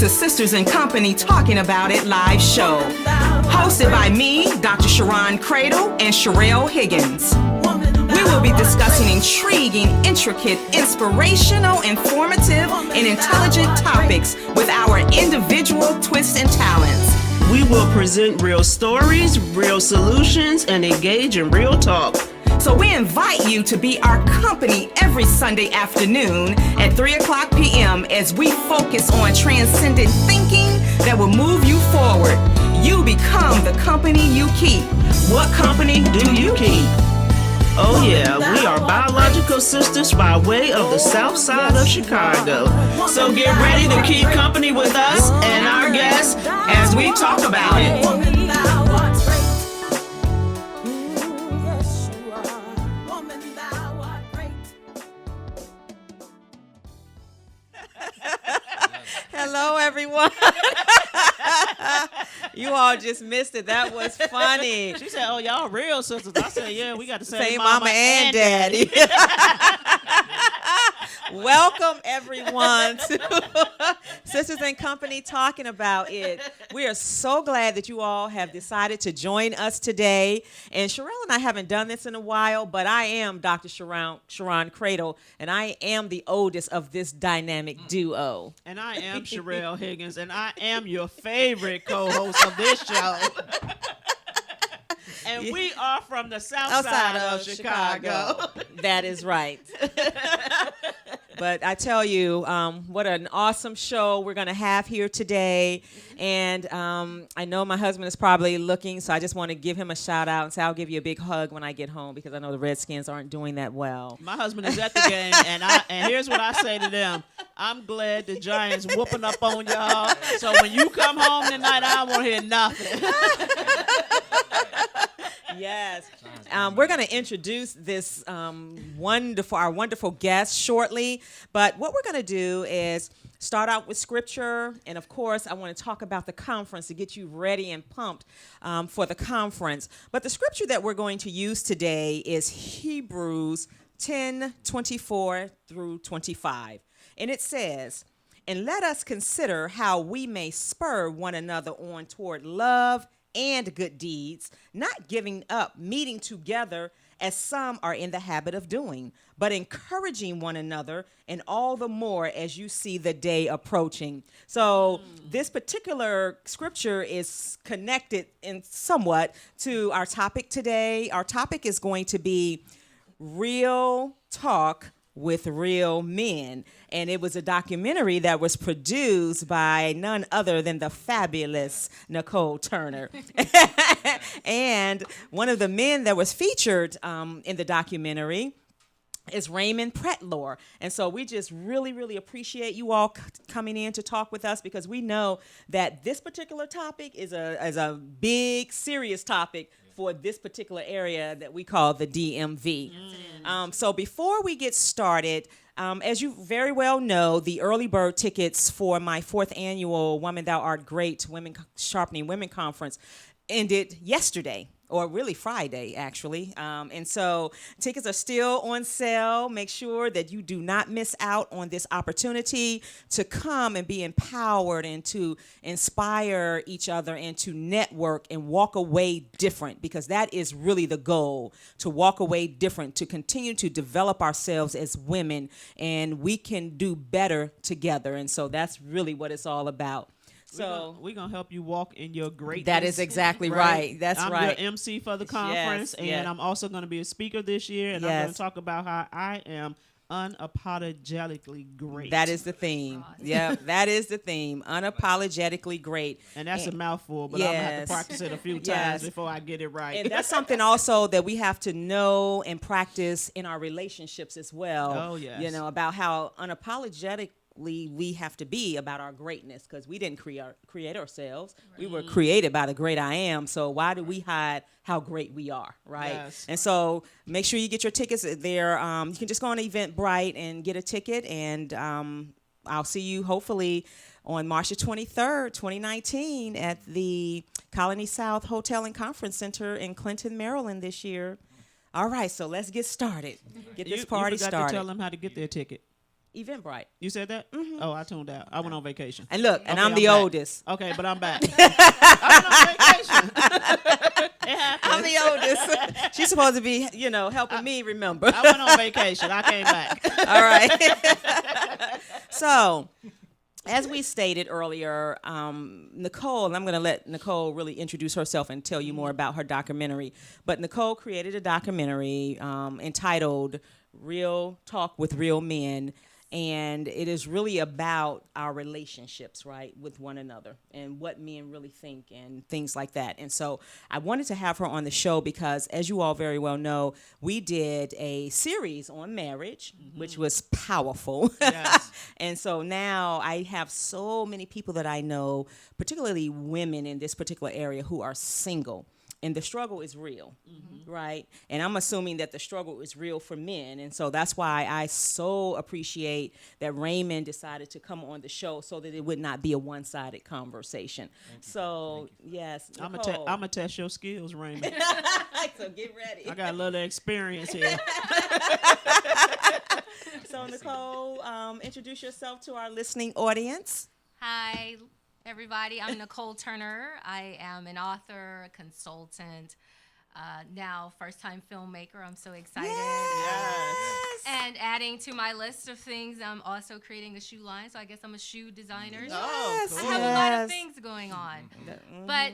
to Sisters in Company Talking About It live show. Hosted by me, Dr. Sharon Cradle and Sherelle Higgins. We will be discussing intriguing, intricate, inspirational, informative, and intelligent topics with our individual twists and talents. We will present real stories, real solutions, and engage in real talk. So we invite you to be our company every Sunday afternoon at 3 o'clock p.m. as we focus on transcendent thinking that will move you forward. You become the company you keep. What company do you keep? Oh yeah, we are biological sisters by way of the south side of Chicago. So get ready to keep company with us and our guests as we talk about it. Hello, everyone. You all just missed it. That was funny. She said, "Oh, y'all real sisters." I said, "Yeah, we got the same Same mama and daddy." Welcome, everyone, to Sisters in Company Talking About It. We are so glad that you all have decided to join us today. And Sherelle and I haven't done this in a while, but I am Dr. Sharon Cradle, and I am the oldest of this dynamic duo. And I am Sherelle Higgins, and I am your favorite co-host of this show. And we are from the south side of Chicago. That is right. But I tell you, what an awesome show we're going to have here today. And I know my husband is probably looking, so I just want to give him a shout out and say I'll give you a big hug when I get home because I know the Redskins aren't doing that well. My husband is at the game, and here's what I say to them. I'm glad the Giants whooping up on y'all. So when you come home tonight, I don't want to hear nothing. Yes. We're going to introduce this our wonderful guest shortly. But what we're going to do is start out with scripture. And, of course, I want to talk about the conference to get you ready and pumped for the conference. But the scripture that we're going to use today is Hebrews 10:24 through 25. And it says, "And let us consider how we may spur one another on toward love and good deeds, not giving up meeting together as some are in the habit of doing, but encouraging one another, and all the more as you see the day approaching." So this particular scripture is connected in somewhat to our topic today. Our topic is going to be real talk with real men. And it was a documentary that was produced by none other than the fabulous Nicole Turner. And one of the men that was featured in the documentary is Raymond Pretlor. And so we just really, really appreciate you all coming in to talk with us because we know that this particular topic is a big, serious topic for this particular area that we call the DMV. So before we get started, as you very well know, the early bird tickets for my 4th annual Woman Thou Art Great Sharpening Women Conference ended yesterday. Or really Friday, actually. And so tickets are still on sale. Make sure that you do not miss out on this opportunity to come and be empowered and to inspire each other and to network and walk away different, because that is really the goal, to walk away different, to continue to develop ourselves as women, and we can do better together. And so that's really what it's all about. So we're gonna help you walk in your greatness. That is exactly right. That's I'm right. your MC for the conference, and I'm also going to be a speaker this year, and I'm going to talk about how I am unapologetically great. That is the theme. Yeah, that is the theme. Unapologetically great. And that's a mouthful, but I'm going to have to practice it a few times before I get it right. And that's something also that we have to know and practice in our relationships as well. Oh, yes. You know, about how unapologetic we have to be about our greatness, because we didn't create ourselves. Right. We were created by the great I am. So why do we hide how great we are, right? Yes. And so make sure you get your tickets there. You can just go on Eventbrite and get a ticket, and I'll see you hopefully on March the 23rd, 2019 at the Colony South Hotel and Conference Center in Clinton, Maryland this year. All right, so let's get started. Get this party you forgot started. to tell them how to get their ticket. Eventbrite. You said that? Oh, I tuned out. I went on vacation. And look, and Okay, I'm the back. oldest. Okay, but I'm back. I went on vacation. It happened. I'm the oldest. She's supposed to be, helping me remember. I went on vacation. I came back. All right. So, as we stated earlier, Nicole, and I'm going to let Nicole really introduce herself and tell you more about her documentary. But Nicole created a documentary entitled Real Talk with Real Men. And it is really about our relationships, right, with one another and what men really think and things like that. And so I wanted to have her on the show because, as you all very well know, we did a series on marriage, which was powerful. Yes. And so now I have so many people that I know, particularly women in this particular area, who are single. And the struggle is real, right? And I'm assuming that the struggle is real for men. And so that's why I so appreciate that Raymond decided to come on the show so that it would not be a one-sided conversation. So, yes, I'm Nicole. going to test your skills, Raymond. So get ready. I got a little experience here. So, Nicole, introduce yourself to our listening audience. Hi, everybody. I'm Nicole Turner. I am an author, a consultant, now first-time filmmaker. I'm so excited. Yes. And adding to my list of things, I'm also creating a shoe line. So I guess I'm a shoe designer. Oh, I cool. have a lot Yes. of things going on. But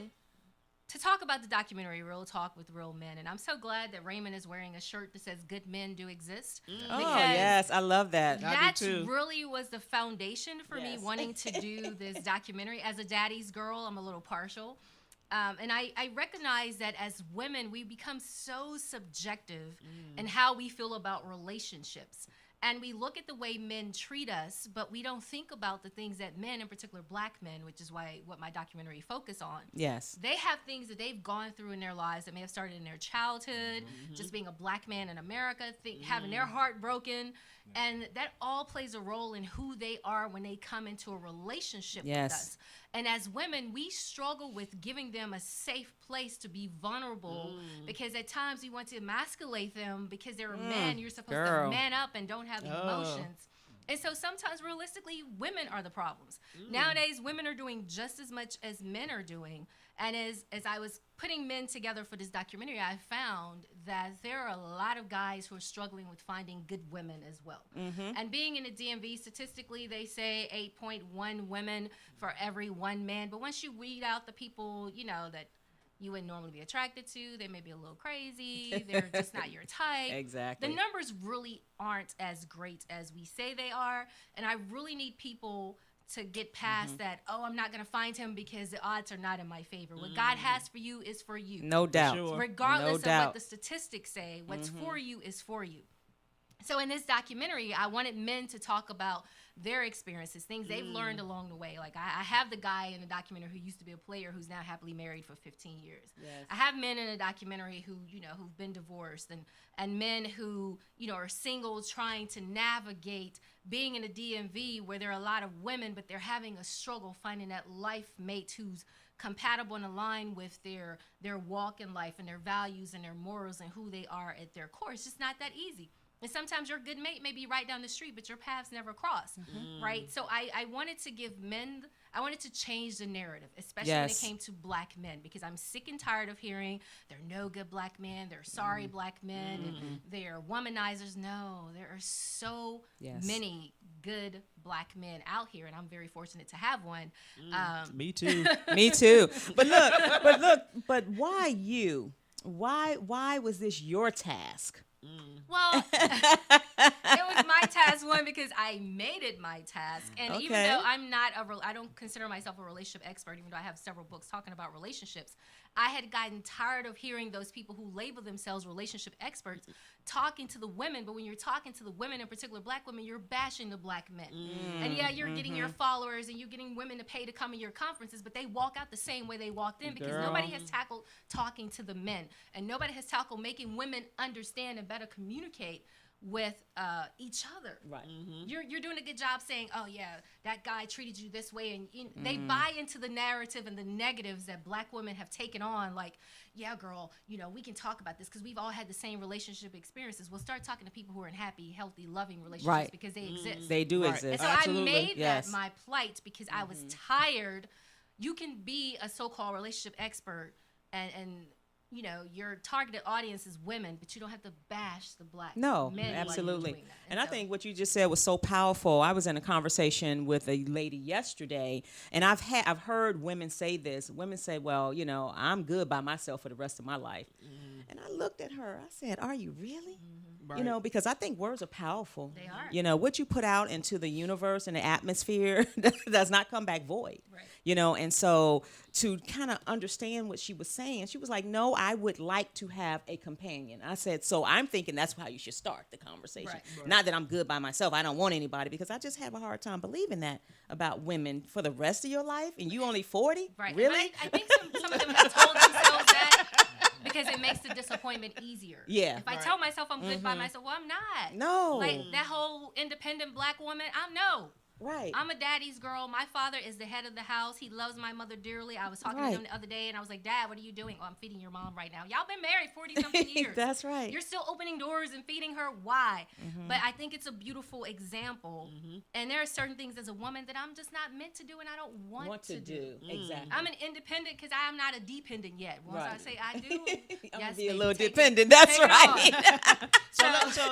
to talk about the documentary, Real Talk with Real Men, and I'm so glad that Raymond is wearing a shirt that says "Good Men Do Exist." Oh, yes, I love that. I do That too. really was the foundation for me Yes. wanting to do this documentary. As a daddy's girl, I'm a little partial. And I recognize that as women, we become so subjective in how we feel about relationships. And we look at the way men treat us, but we don't think about the things that men, in particular black men, which is what my documentary focus on. Yes. They have things that they've gone through in their lives that may have started in their childhood, just being a black man in America, having their heart broken. And that all plays a role in who they are when they come into a relationship with Yes. us. And as women, we struggle with giving them a safe place to be vulnerable because at times we want to emasculate them because they're a man. You're supposed girl. to man up and don't have emotions. And so sometimes, realistically, women are the problems. Nowadays, women are doing just as much as men are doing. And as I was putting men together for this documentary, I found that there are a lot of guys who are struggling with finding good women as well. And being in the DMV, statistically, they say 8.1 women for every one man. But once you weed out the people, that you wouldn't normally be attracted to, they may be a little crazy, they're just not your type. Exactly. The numbers really aren't as great as we say they are. And I really need people to get past that, I'm not going to find him because the odds are not in my favor. What God has for you is for you. No doubt. sure. Regardless No of doubt. what the statistics say, what's for you is for you. So in this documentary, I wanted men to talk about their experiences, things they've learned along the way. Like I have the guy in the documentary who used to be a player who's now happily married for 15 years. Yes. I have men in a documentary who, who've been divorced and men who, are single trying to navigate being in a DMV where there are a lot of women, but they're having a struggle finding that life mate who's compatible and aligned with their walk in life and their values and their morals and who they are at their core. It's just not that easy. And sometimes your good mate may be right down the street, but your paths never cross, right? So I wanted to give men, I wanted to change the narrative, especially when it Yes. came to black men, because I'm sick and tired of hearing they're no good black men, they're sorry black men, and they're womanizers. No, there are so Yes. many good black men out here, and I'm very fortunate to have one. Me too. Me too. But why you? Why was this your task? Well, it was my task, one, because I made it my task. And even Okay. though I don't consider myself a relationship expert, even though I have several books talking about relationships, I had gotten tired of hearing those people who label themselves relationship experts talking to the women. But when you're talking to the women, in particular black women, you're bashing the black men. And yeah, you're getting your followers and you're getting women to pay to come in your conferences, but they walk out the same way they walked in because Girl. nobody has tackled talking to the men. And nobody has tackled making women understand and better communicate with each other. Right. You're doing a good job saying, oh yeah, that guy treated you this way, and they buy into the narrative and the negatives that black women have taken on. Like, yeah, girl, we can talk about this because we've all had the same relationship experiences. We'll start talking to people who are in happy, healthy, loving relationships Right. because they exist. They do Right. exist. And so Absolutely. I made Yes. that my plight because I was tired. You can be a so-called relationship expert and your targeted audience is women, but you don't have to bash the black No, men. absolutely. While you're doing that. And I so- think what you just said was so powerful. I was in a conversation with a lady yesterday, and I've heard women say this. Women say, "Well, I'm good by myself for the rest of my life." And I looked at her. I said, "Are you really?" Right. Because I think words are powerful. They are. What you put out into the universe and the atmosphere does not come back void. Right. And so to kind of understand what she was saying, she was like, "No, I would like to have a companion." I said, "So I'm thinking that's how you should start the conversation. Right. Not that I'm good by myself. I don't want anybody, because I just have a hard time believing that about women for the rest of your life, and you only 40? Right. And Really?" I think some of them have told themselves that because it makes the disappointment easier. Yeah. If I tell myself I'm good by myself, well, I'm not. No. Like that whole independent black woman, no. Right. I'm a daddy's girl. My father is the head of the house. He loves my mother dearly. I was talking Right. to him the other day, and I was like, "Dad, what are you doing?" "Oh, I'm feeding your mom right now." Y'all been married 40-something years. That's right. You're still opening doors and feeding her. Why? But I think it's a beautiful example. And there are certain things as a woman that I'm just not meant to do, and I don't want to do. Exactly. I'm an independent because I'm not a dependent yet. Once I Right. say I do, I'm yes, gonna be a baby, little take it- dependent. That's take it right. on.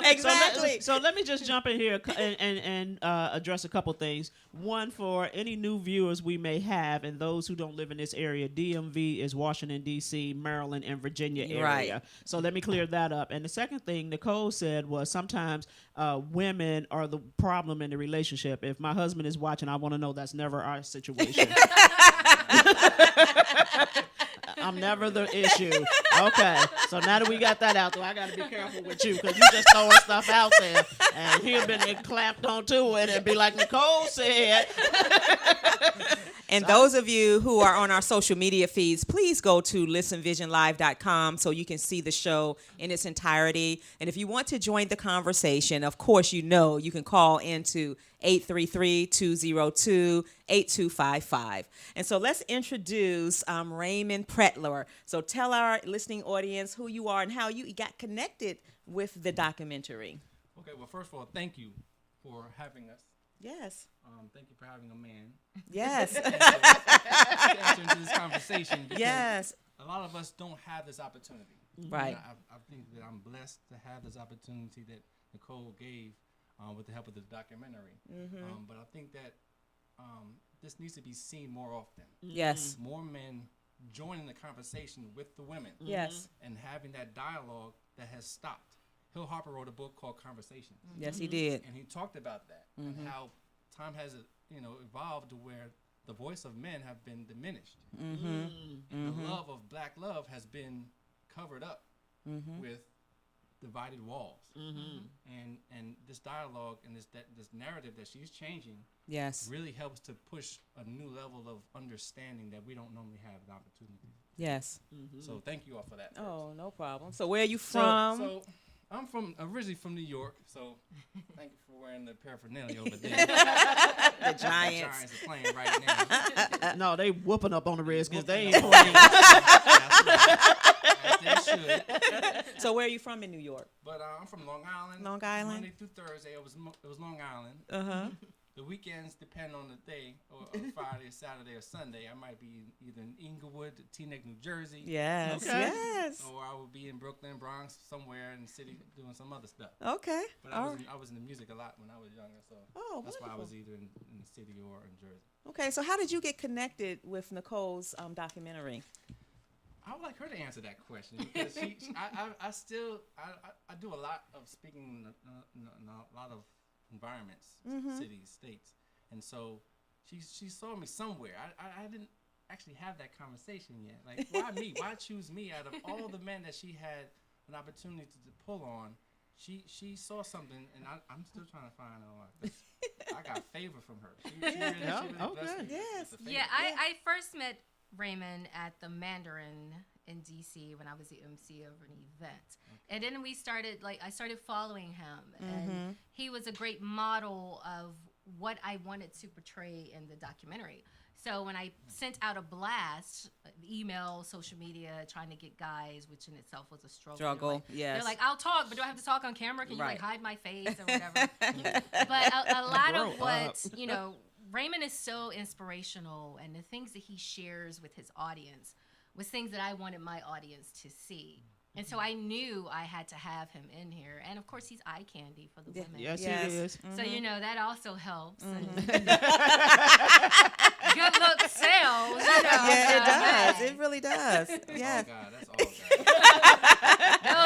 Exactly. So let me just jump in here and address a couple things. One, for any new viewers we may have and those who don't live in this area, DMV is Washington, D.C., Maryland, and Virginia area. Right. So let me clear that up. And the second thing Nicole said was sometimes women are the problem in the relationship. If my husband is watching, I want to know that's never our situation. I'm never the issue. Okay, so now that we got that out there, I got to be careful with you because you just throwing stuff out there, and he'll been clamped onto it and be like Nicole said. And those of you who are on our social media feeds, please go to listenvisionlive.com so you can see the show in its entirety. And if you want to join the conversation, of course, you can call into 833-202-8255. And so let's introduce Raymond Pretler. So tell our listening audience who you are and how you got connected with the documentary. Okay, well, first of all, thank you for having us. Yes. Thank you for having a man Yes. to enter into this conversation. because Yes. A lot of us don't have this opportunity. Right. And I think that I'm blessed to have this opportunity that Nicole gave with the help of the documentary. But I think that this needs to be seen more often. Yes. More men joining the conversation with the women Yes. and having that dialogue that has stopped. Hill Harper wrote a book called Conversations. Yes, he did. And he talked about that and how time has evolved to where the voice of men have been diminished, and the love of black love has been covered up with divided walls. And this dialogue and this narrative that she's changing Yes. really helps to push a new level of understanding that we don't normally have an opportunity. Yes. So thank you all for that. first. Oh, no problem. So where are you So- from? So I'm originally from New York, so thank you for wearing the paraphernalia over there. the The Giants. Giants are playing right now. No, they whooping up on the Redskins. They ain't playing. That's right. As they should. So where are you from in New York? But I'm from Long Island. Long Island? Monday through Thursday, it was Long Island. Uh-huh. The weekends depend on the day, or Friday, Saturday, or Sunday. I might be either in Inglewood, Teaneck, New Jersey. Yes. Okay. Yes. Or I would be in Brooklyn, Bronx, somewhere in the city doing some other stuff. Okay. But All I was in the music a lot when I was younger, so Oh, that's why I was wonderful. either in the city or in Jersey. Okay. So how did you get connected with Nicole's documentary? I would like her to answer that question because I still do a lot of speaking in a lot of environments, cities, states, and so she saw me somewhere. I didn't actually have that conversation yet. Like, why me? Why choose me out of all the men that she had an opportunity to pull on? She saw something, and I'm still trying to find out. I got favor from her. She really blessed me Yes. with the favor. Yeah, I first met Raymond at the Mandarin in DC when I was the MC of an event. And then I started following him, and he was a great model of what I wanted to portray in the documentary. So when I sent out a blast, email, social media, trying to get guys, which in itself was a struggle. Like, yes. They're like, I'll talk, but do I have to talk on camera? Can you Right. hide my face or whatever? But a lot of what, Raymond is so inspirational, and the things that he shares with his audience was things that I wanted my audience to see. And so I knew I had to have him in here. And of course, he's eye candy for the women. Yes, he is. So, that also helps. Good look sells. Yeah, it does. It really does. Yes. Oh, God, that's all God.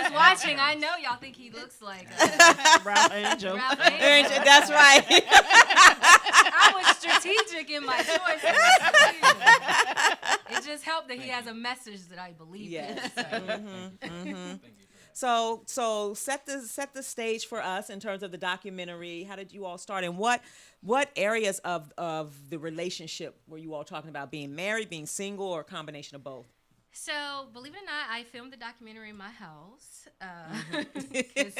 Those watching, I know y'all think he looks like Ralph Angel. Ralph Angel. That's right. I was strategic in my choices. It just helped that he has a message that I believe Yes. in. So. Thank you for that. So set the stage for us in terms of the documentary. How did you all start, and what areas of the relationship were you all talking about? Being married, being single, or a combination of both? So, believe it or not, I filmed the documentary in my house. 'Cause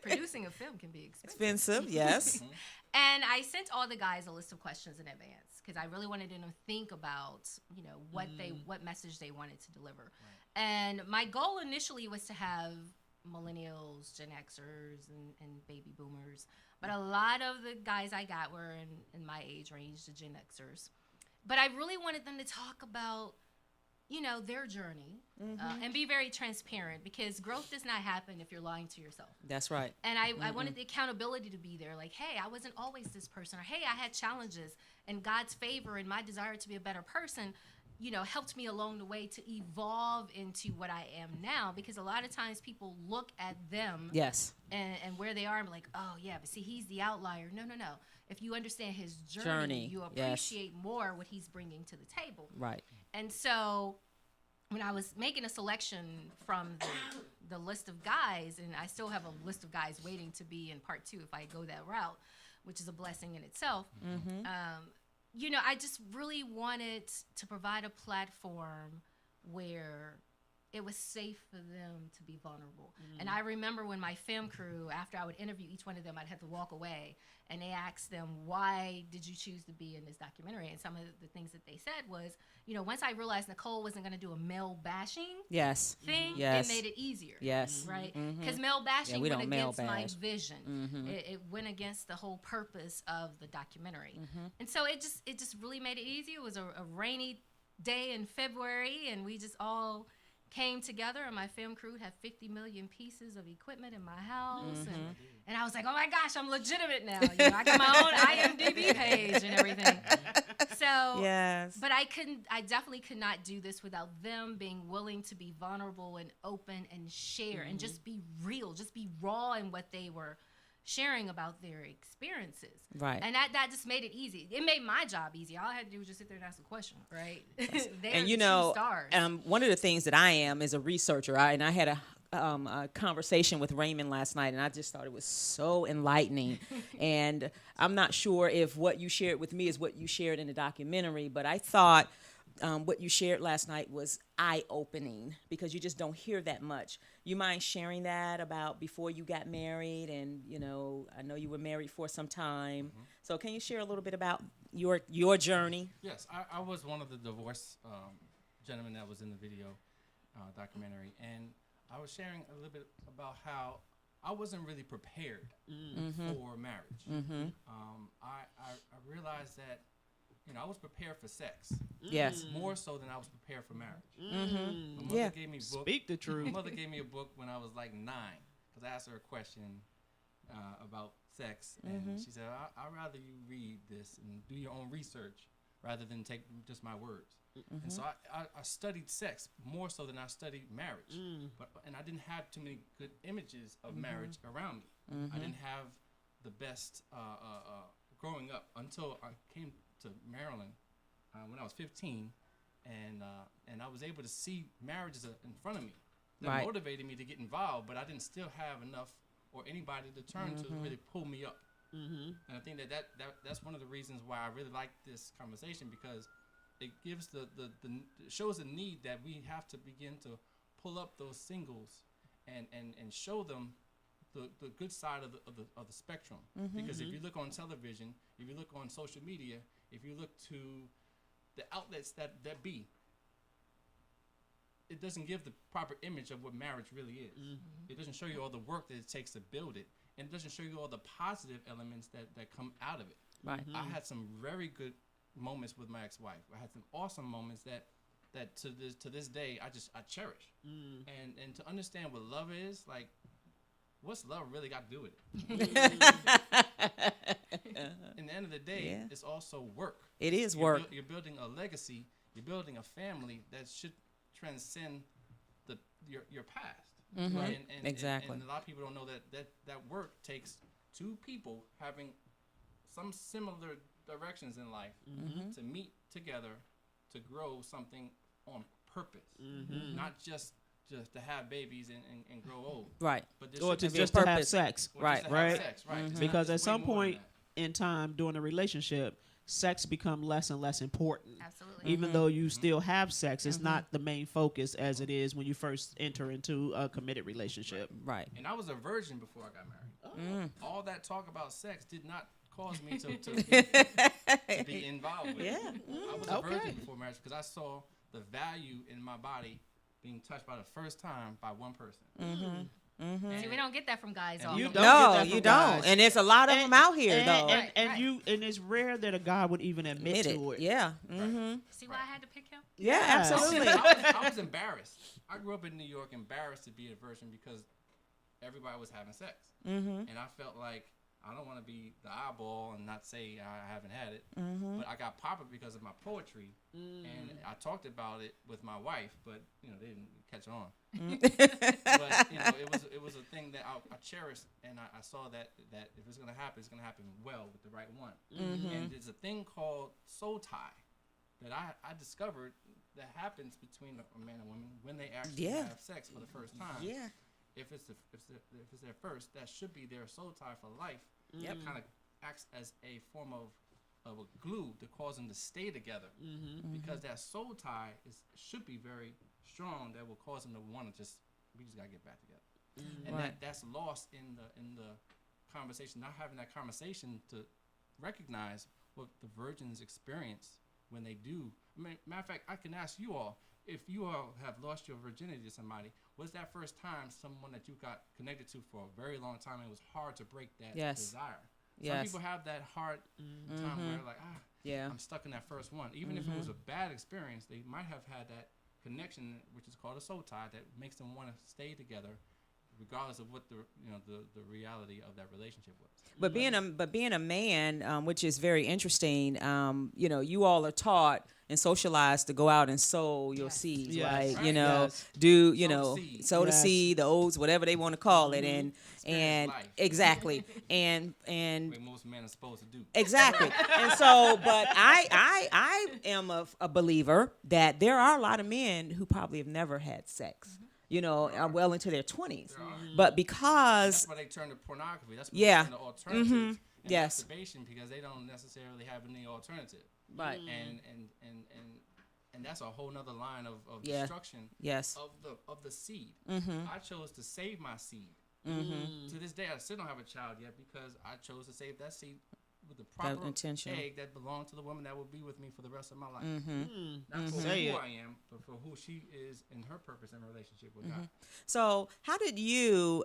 producing a film can be expensive. Expensive, yes. And I sent all the guys a list of questions in advance because I really wanted them to think about, what message they wanted to deliver. Right. And my goal initially was to have millennials, Gen Xers, and baby boomers. But a lot of the guys I got were in my age range, the Gen Xers. But I really wanted them to talk about, their journey and be very transparent, because growth does not happen if you're lying to yourself. That's right. And I wanted the accountability to be there. Like, hey, I wasn't always this person. Or, hey, I had challenges. And God's favor and my desire to be a better person, helped me along the way to evolve into what I am now. Because a lot of times people look at them Yes. and where they are and be like, oh, yeah, but see, he's the outlier. No. If you understand his journey, you appreciate more what he's bringing to the table. Right. And so when I was making a selection from the list of guys, and I still have a list of guys waiting to be in part 2 if I go that route, which is a blessing in itself, I just really wanted to provide a platform where it was safe for them to be vulnerable. And I remember when my film crew, after I would interview each one of them, I'd have to walk away, and they asked them, why did you choose to be in this documentary? And some of the things that they said was, once I realized Nicole wasn't going to do a male bashing thing, Yes. it made it easier. Yes. Right? Because male bashing we went don't male against my bash. vision. It went against the whole purpose of the documentary. And so it just really made it easy. It was a rainy day in February, and we just all came together, and my film crew had 50 million pieces of equipment in my house, and I was like, oh my gosh, I'm legitimate now. I got my own IMDb page and everything. So, yes. But I definitely could not do this without them being willing to be vulnerable and open and share and just be real, just be raw in what they were sharing about their experiences. Right. And that just made it easy. It made my job easy. All I had to do was just sit there and ask a question, right? And the true stars. one of the things that I am is a researcher. And I had a conversation with Raymond last night, and I just thought it was so enlightening. And I'm not sure if what you shared with me is what you shared in the documentary, but I thought what you shared last night was eye-opening, because you just don't hear that much. You mind sharing that about before you got married? And I know you were married for some time. So can you share a little bit about your journey? Yes, I was one of the divorced gentlemen that was in the video documentary, and I was sharing a little bit about how I wasn't really prepared for marriage. I realized that I was prepared for sex. Yes. More so than I was prepared for marriage. Mm-hmm. My mother gave me a book. Speak the truth. My mother gave me a book when I was like 9, because I asked her a question about sex, and she said, I'd rather you read this and do your own research rather than take just my words. And so I studied sex more so than I studied marriage. And I didn't have too many good images of marriage around me. I didn't have the best growing up until I came to Maryland when I was 15, and I was able to see marriages in front of me that motivated me to get involved, but I didn't still have enough or anybody to turn to really pull me up. And I think that's one of the reasons why I really like this conversation, because it gives it shows a need that we have to begin to pull up those singles and show them the good side of the spectrum. Because if you look on television, if you look on social media, if you look to the outlets that be, it doesn't give the proper image of what marriage really is. It doesn't show you all the work that it takes to build it, and it doesn't show you all the positive elements that come out of it. Right. I had some very good moments with my ex-wife. I had some awesome moments that to this day I cherish. And to understand what love is, like, what's love really got to do with it? In the end of the day, it's also work. It is work. You're building a legacy. You're building a family that should transcend your past. Right? Exactly. And a lot of people don't know that work takes two people having some similar directions in life to meet together to grow something on purpose, not just to have babies and grow old. Right. But Or to be a just to have purpose. sex. or Right. just to have Right. sex, right. It's Because not- at it's some way more than point that. in time during a relationship, sex become less and less important. Absolutely. Even though you still have sex, it's not the main focus as it is when you first enter into a committed relationship. Right. And I was a virgin before I got married. All that talk about sex did not cause me to be involved with it. I was a virgin before marriage because I saw the value in my body being touched by the first time by one person. See, we don't get that from guys all You the don't time. get No, that you from don't. guys. And there's a lot of them out here, though. And it's rare that a guy would even admit to it. Yeah. See why I had to pick him? Yeah, Yes. absolutely. I was embarrassed. I grew up in New York, embarrassed to be a virgin because everybody was having sex, and I felt like I don't want to be the eyeball and not say I haven't had it. But I got popular because of my poetry, and I talked about it with my wife, but they didn't catch on. But it was a thing that I cherished, and I saw that if it's gonna happen, it's gonna happen well with the right one. And there's a thing called soul tie that I discovered that happens between a man and woman when they actually have sex for the first time. Yeah. If it's their first, that should be their soul tie for life. Yep. It kind of acts as a form of a glue to cause them to stay together, because that soul tie should be very strong. That will cause them to want to we just gotta get back together, and that's lost in the conversation. Not having that conversation to recognize what the virgins experience when they do. Matter of fact, I can ask you all, if you all have lost your virginity to somebody, was that first time someone that you got connected to for a very long time, and it was hard to break that desire? Some people have that hard time where like, I'm stuck in that first one. Even if it was a bad experience, they might have had that connection, which is called a soul tie, that makes them want to stay together, regardless of what the reality of that relationship was. But being a man, which is very interesting, you all are taught and socialized to go out and sow your seeds, Yes. right? Right. Yes. Do Sow the seed. sow the Yes. seed, the oats, whatever they want to call it, and Experience life. exactly, and Way most men are supposed to do. exactly. And so, but I am a believer that there are a lot of men who probably have never had sex. Are well into their 20s, but because That's why they turn to pornography. That's why Yeah. they turn to alternatives and Yes. masturbation, because they don't necessarily have any alternative. right, And that's a whole nother line of Yeah. destruction yes, of the seed. I chose to save my seed. To this day, I still don't have a child yet because I chose to save that seed with the proper intention. egg that belonged to the woman that will be with me for the rest of my life. Not for Say who it. I am, but for who she is in her purpose and relationship with God. So, how did you,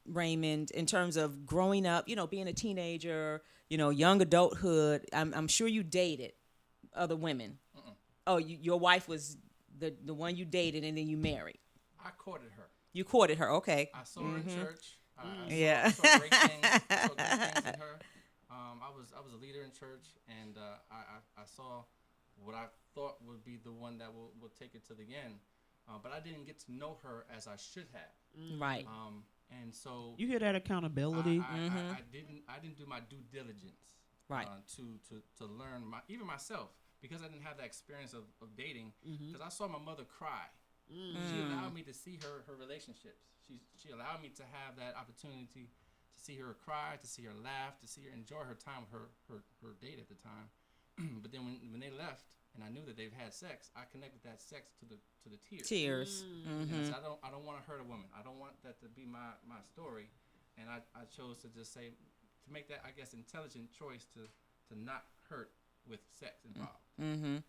Raymond, in terms of growing up, being a teenager, young adulthood? I'm sure you dated other women. Oh, your wife was the one you dated, and then you married. I courted her. You courted her, okay? I saw her in church. Yeah. I saw great things. I saw great things in her. I was a leader in church, and I saw what I thought would be the one that will take it to the end. But I didn't get to know her as I should have. Right. And so You hear that accountability? I didn't do my due diligence. Right. To learn even myself, because I didn't have that experience of dating. Because I saw my mother cry. She allowed me to see her relationships. She allowed me to have that opportunity to see her cry, to see her laugh, to see her enjoy her time with her date at the time. But then when they left and I knew that they've had sex, I connected that sex to the tears. Tears. And I said, I don't want to hurt a woman. I don't want that to be my story. And I chose to just say, to make that, I guess, intelligent choice to not hurt with sex involved.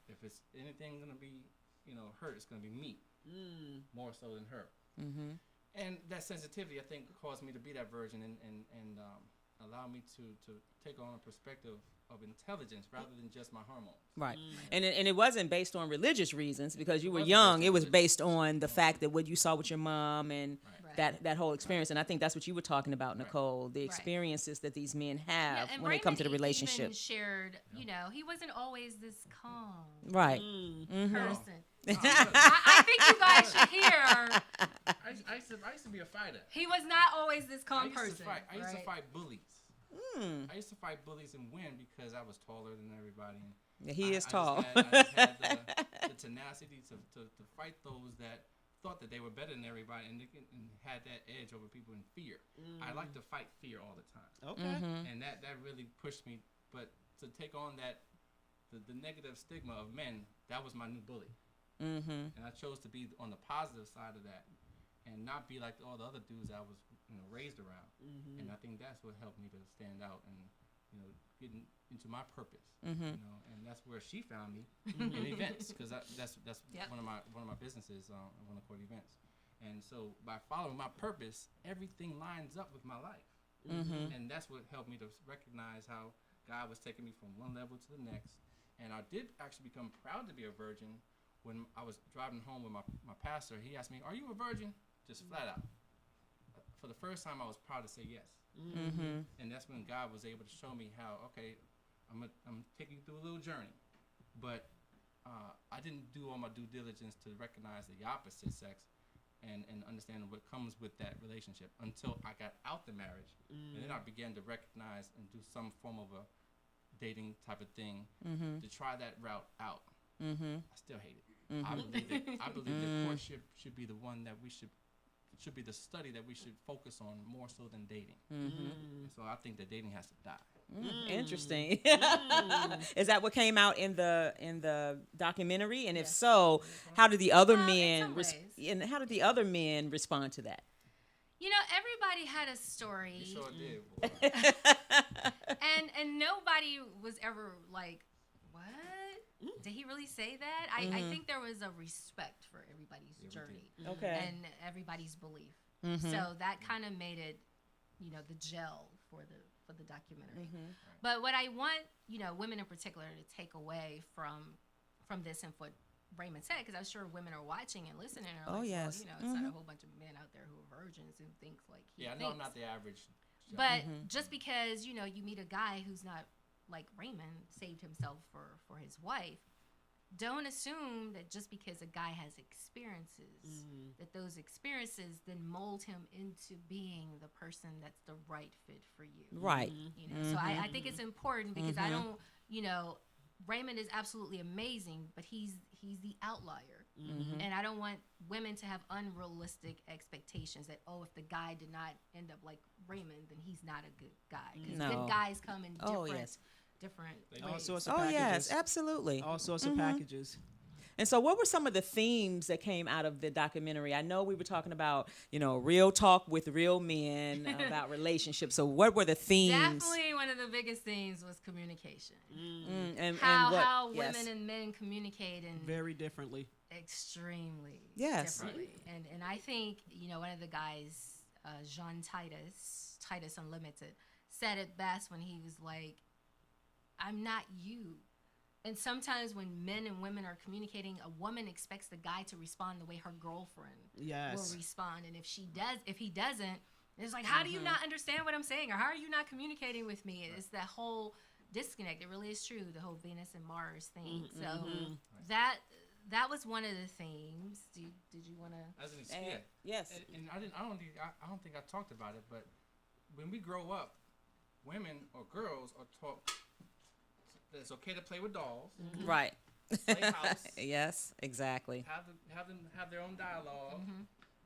If it's anything going to be, hurt, it's going to be me more so than her. And that sensitivity, I think, caused me to be that virgin and allow me to take on a perspective of intelligence rather than just my hormones. Right. And it wasn't based on religious reasons because you were wasn't young. based on It was religion. based on the fact that what you saw with your mom and Right. that whole experience. And I think that's what you were talking about, Nicole, the Right. experiences that these men have and when it comes to the Raymond relationship. even shared, he wasn't always this calm Right. person. No, I think you guys should hear. I used to be a fighter. He was not always this calm I used person. to fight. I used to right? fight bullies. I used to fight bullies and win because I was taller than everybody. And Yeah, he is I tall. Just had the tenacity to fight those that thought that they were better than everybody and had that edge over people in fear. I like to fight fear all the time. Okay. And that really pushed me. But to take on the negative stigma of men, that was my new bully. And I chose to be on the positive side of that and not be like all the other dudes I was raised around. And I think that's what helped me to stand out and get into my purpose. And that's where she found me in events because that's Yep. one of my businesses, one of Court Events. And so by following my purpose, everything lines up with my life. And that's what helped me to recognize how God was taking me from one level to the next. And I did actually become proud to be a virgin when I was driving home with my pastor. He asked me, "Are you a virgin?" Just flat out. For the first time, I was proud to say yes. And that's when God was able to show me how, okay, I'm taking you through a little journey. But I didn't do all my due diligence to recognize the opposite sex and understand what comes with that relationship until I got out the marriage. And then I began to recognize and do some form of a dating type of thing to try that route out. I still hate it. I believe that courtship should be the one that we should be the study that we should focus on more so than dating. So I think that dating has to die. Interesting. Is that what came out in the documentary? And if so, how did the other Well, in men some ways. and how did the other men respond to that? Everybody had a story. You sure did, boy. And nobody was ever like, what? Did he really say that? I think there was a respect for everybody's journey Okay. and everybody's belief. So that kind of made it, the gel for the documentary. But what I want, women in particular to take away from this and what Raymond said, because I'm sure women are watching and listening and are Oh, like, yes. well, it's not a whole bunch of men out there who are virgins who think like he Yeah, I thinks. know I'm not the average. But just because, you meet a guy who's not like Raymond, saved himself for his wife, don't assume that just because a guy has experiences, that those experiences then mold him into being the person that's the right fit for you. Right. So I think it's important because I don't, Raymond is absolutely amazing, but he's the outlier. And I don't want women to have unrealistic expectations that, if the guy did not end up like Raymond, then he's not a good guy. Because No. good guys come in Oh, different, yes. different All ways. sorts of Oh, packages. yes, absolutely. All sorts of packages. And so what were some of the themes that came out of the documentary? I know we were talking about, real talk with real men about relationships. So what were the themes? Definitely one of the biggest themes was communication. And How what, how yes. women and men communicate and Very differently. extremely Yes. differently. And I think, one of the guys, Jean Titus Unlimited, said it best when he was like, I'm not you. And sometimes when men and women are communicating, a woman expects the guy to respond the way her girlfriend Yes. will respond. And if he doesn't, it's like, how do you not understand what I'm saying? Or how are you not communicating with me? It's that whole disconnect. It really is true, the whole Venus and Mars thing. So that was one of the themes. Did you want to? As an And- experience. yes. And I don't think I talked about it, but when we grow up, women or girls are taught that it's okay to play with dolls, Right. play house, Yes, exactly. have them have their own dialogue,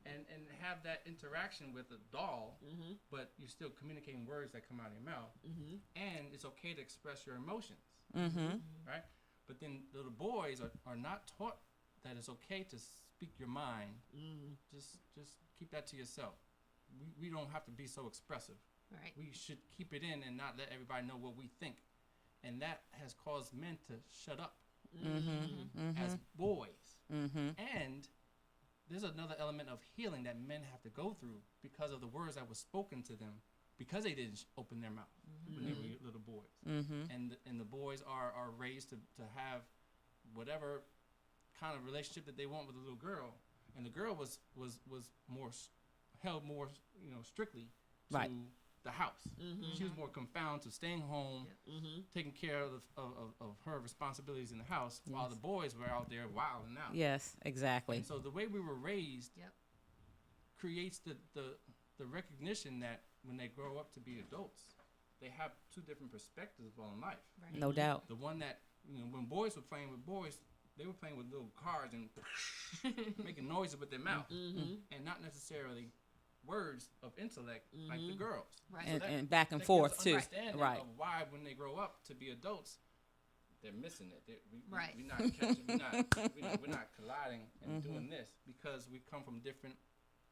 and have that interaction with a doll, but you're still communicating words that come out of your mouth, and it's okay to express your emotions, right? But then little boys are not taught that it's okay to speak your mind. Just keep that to yourself. We don't have to be so expressive. Right. We should keep it in and not let everybody know what we think. And that has caused men to shut up as boys. And there's another element of healing that men have to go through because of the words that were spoken to them because they didn't open their mouth when they were little boys. And the boys are raised to have whatever kind of relationship that they want with a little girl. And the girl was more held more strictly to the house. She was more confined to staying home, taking care of her responsibilities in the house, while the boys were out there wilding out. Yes, exactly. And so the way we were raised creates the recognition that when they grow up to be adults, they have two different perspectives on life. Right. No doubt. The one that when boys were playing with boys, they were playing with little cars and making noises with their mouth, and not necessarily words of intellect like the girls. Right. And back and that forth gives too. understanding Right. of why when they grow up to be adults, they're missing it. Right. We're not catching. We're not colliding and doing this because we come from different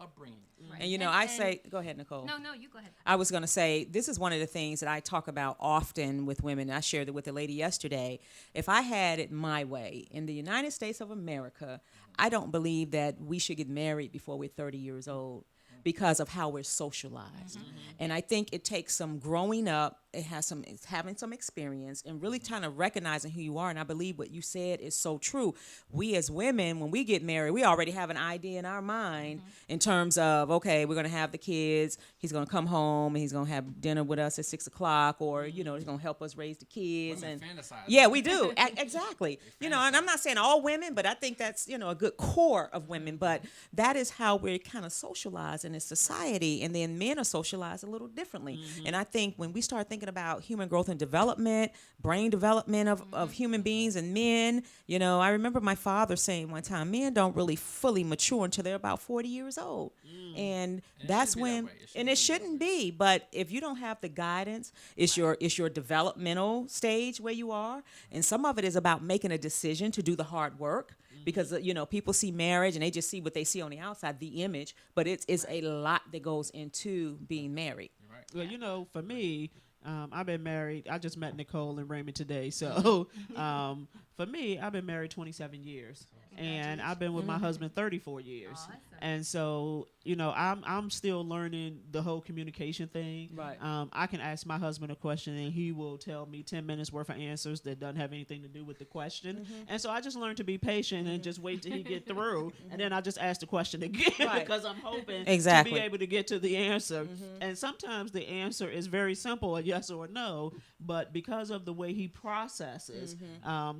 upbringing. Right. And I say, go ahead, Nicole. No, you go ahead. I was going to say, this is one of the things that I talk about often with women. I shared it with a lady yesterday. If I had it my way, in the United States of America, I don't believe that we should get married before we're 30 years old because of how we're socialized. And I think it takes some growing up. It's having some experience and really kind of recognizing who you are. And I believe what you said is so true. We as women, when we get married, we already have an idea in our mind in terms of, okay, we're going to have the kids. He's going to come home and he's going to have dinner with us at 6 o'clock, or, he's going to help us raise the kids. Women And fantasize. yeah, we do. Exactly. And I'm not saying all women, but I think that's, a good core of women. But that is how we're kind of socialized in this society. And then men are socialized a little differently. And I think when we start thinking about human growth and development, brain development of human beings and men, I remember my father saying one time, men don't really fully mature until they're about 40 years old. And that's when, and it shouldn't be, but if you don't have the guidance, it's your developmental stage where you are. And some of it is about making a decision to do the hard work. Because, people see marriage and they just see what they see on the outside, the image, but it's a lot that goes into being married. Well, for me, I've been married. I just met Nicole and Raymond today. So for me, I've been married 27 years. And I've been with my husband 34 years. Awesome. And so, I'm still learning the whole communication thing. Right. I can ask my husband a question and he will tell me 10 minutes worth of answers that doesn't have anything to do with the question. And so I just learned to be patient and just wait till he get through. And then I just ask the question again because I'm hoping to be able to get to the answer. And sometimes the answer is very simple, a yes or a no. But because of the way he processes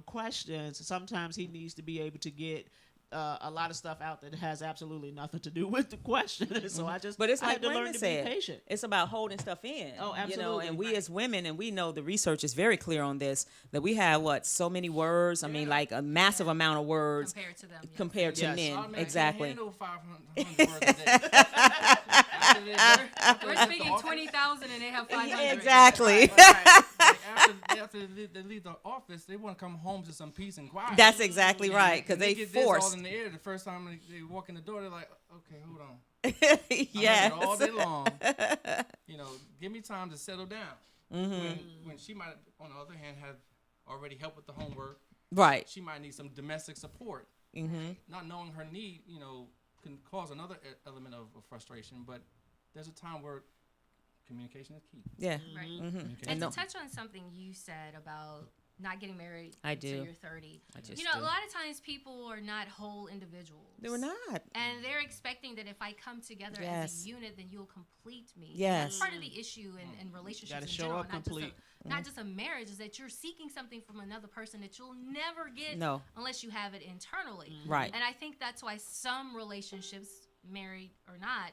questions, sometimes he needs to be able to get a lot of stuff out that has absolutely nothing to do with the question. So But it's I like had to learn Raymond to said, be patient. it's about holding stuff in. Oh, absolutely. And we as women, and we know the research is very clear on this, that we have so many words. I mean, like a massive amount of words Compared to them. Yeah. compared to Yes. men. Our man Exactly. can't handle 500 words a day. We're speaking 20,000 and they have 500. Exactly. After they leave the office, they want to come home to some peace and quiet. That's exactly And right, because they get this all forced. in the air the first time they walk in the door. They're like, okay, hold on. Yes. All day long. Give me time to settle down. When she might, on the other hand, have already helped with the homework. Right. She might need some domestic support. Not knowing her need, can cause another element of frustration. But there's a time where communication is key. Yeah. Right. Communication. And no- to touch on something you said about not getting married I until do. you're 30. I just A do. lot of times people are not whole individuals. They were not. And they're expecting that if I come together Yes. as a unit, then you'll complete me. Yes. That's part of the issue in relationships Gotta in show general, up not complete. not just a marriage, is that you're seeking something from another person that you'll never get No. unless you have it internally. Right. And I think that's why some relationships, married or not,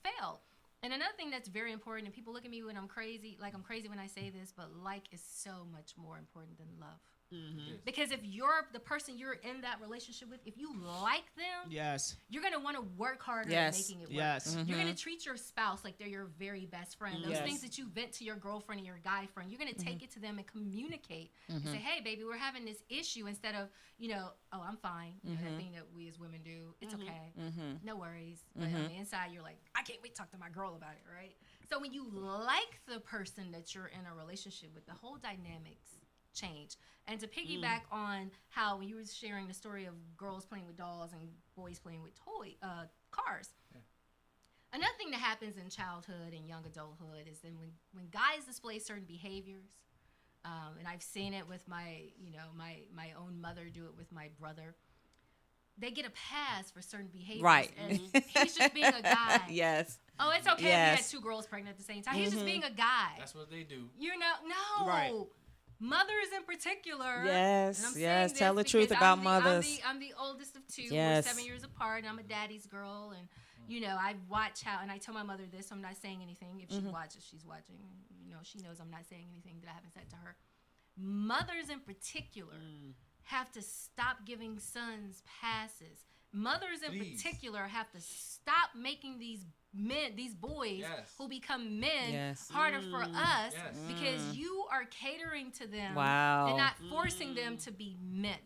fail. And another thing that's very important, and people look at me when I'm crazy when I say this, but like is so much more important than love. Because if you're the person you're in that relationship with, if you like them, Yes. you're going to want to work harder Yes. at making it work. Yes. You're going to treat your spouse like they're your very best friend. Those Yes. things that you vent to your girlfriend or your guy friend, you're going to take it to them and communicate and say, hey, baby, we're having this issue, instead of, oh, I'm fine. You know, that thing that we as women do. It's okay. No worries. But on the inside, you're like, I can't wait to talk to my girl about it, right? So when you like the person that you're in a relationship with, the whole dynamics change. And to piggyback on how you were sharing the story of girls playing with dolls and boys playing with cars. Another thing that happens in childhood and young adulthood is then when guys display certain behaviors, and I've seen it with my own mother do it with my brother. They get a pass for certain behaviors. Right. And he's just being a guy. Yes. Oh, it's okay if Yes. you had 2 girls pregnant at the same time. He's just being a guy. That's what they do. No. Right. Mothers in particular. Yes, and I'm yes, saying tell this the truth because about mothers. I'm the oldest of 2. Yes. We're 7 years apart, and I'm a daddy's girl. And, I watch how, and I tell my mother this, so I'm not saying anything. If she watches, she's watching. She knows I'm not saying anything that I haven't said to her. Mothers in particular have to stop giving sons passes. Mothers in particular have to stop making these boys Yes. who become men Yes. harder for us Yes. because you are catering to them Wow. and not forcing them to be men.